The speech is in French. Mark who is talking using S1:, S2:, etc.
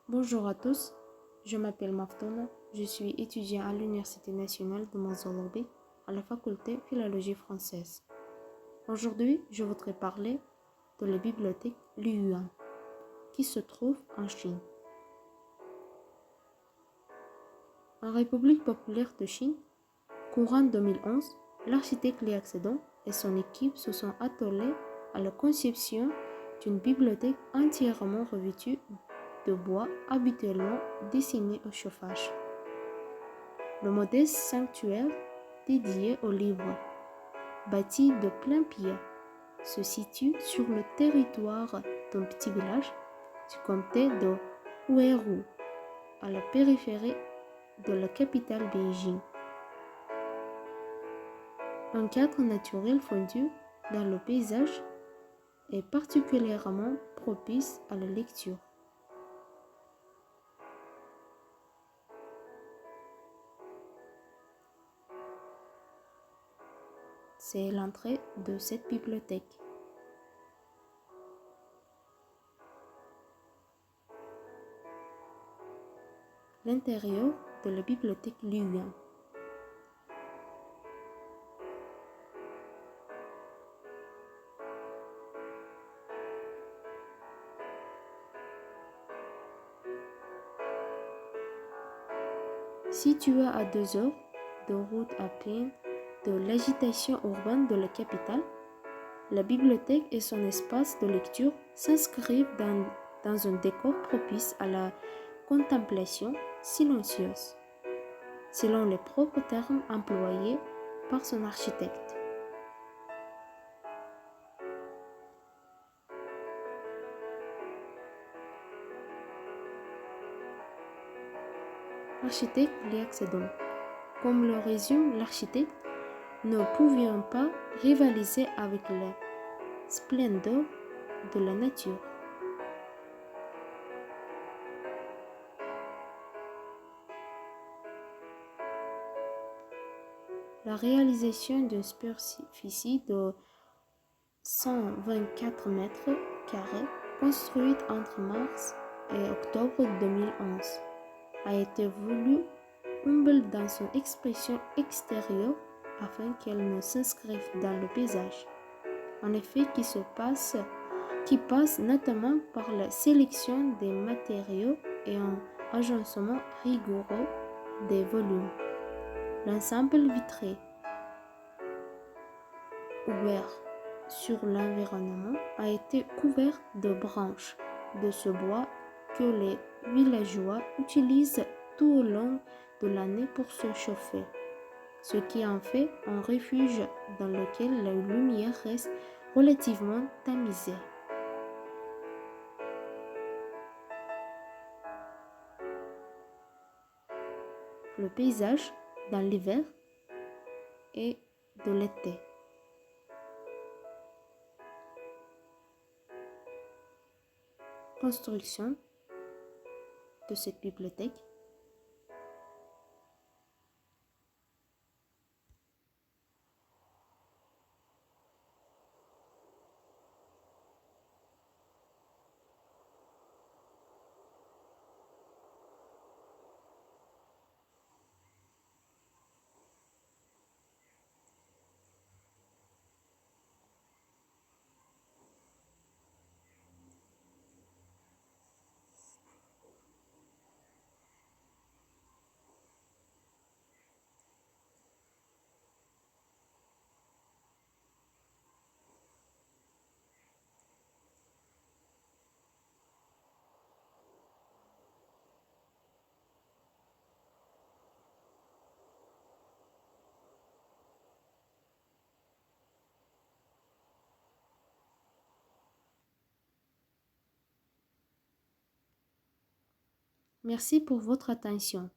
S1: Bonjour à tous, je m'appelle Maftona, je suis étudiant à l'Université nationale de Mozambique à la faculté Philologie française. Aujourd'hui, je voudrais parler de la bibliothèque Liyuan qui se trouve en Chine. En République populaire de Chine, courant 2011, l'architecte Liu Zedong et son équipe se sont attelés à la conception d'une bibliothèque entièrement revêtue de bois habituellement destiné au chauffage. Le modeste sanctuaire dédié aux livres, bâti de plein pied, se situe sur le territoire d'un petit village du comté de Huairu, à la périphérie de la capitale Beijing. Un cadre naturel fondu dans le paysage est particulièrement propice à la lecture. C'est l'entrée de cette bibliothèque. L'intérieur de la bibliothèque Liyuan. Située à 2 heures de route à pied de l'agitation urbaine de la capitale, la bibliothèque et son espace de lecture s'inscrivent dans un décor propice à la contemplation silencieuse, selon les propres termes employés par son architecte. Architecte Liu Zedong. Comme le résume l'architecte, ne pouvions pas rivaliser avec la splendeur de la nature. La réalisation d'une superficie de 124 mètres carrés, construite entre mars et octobre 2011, a été voulue humble dans son expression extérieure afin qu'elle ne s'inscrive dans le paysage. En effet, qui passe notamment par la sélection des matériaux et un agencement rigoureux des volumes. L'ensemble vitré, ouvert sur l'environnement, a été couvert de branches de ce bois que les villageois utilisent tout au long de l'année pour se chauffer, ce qui en fait un refuge dans lequel la lumière reste relativement tamisée. Le paysage dans l'hiver et de l'été. Construction de cette bibliothèque. Merci pour votre attention.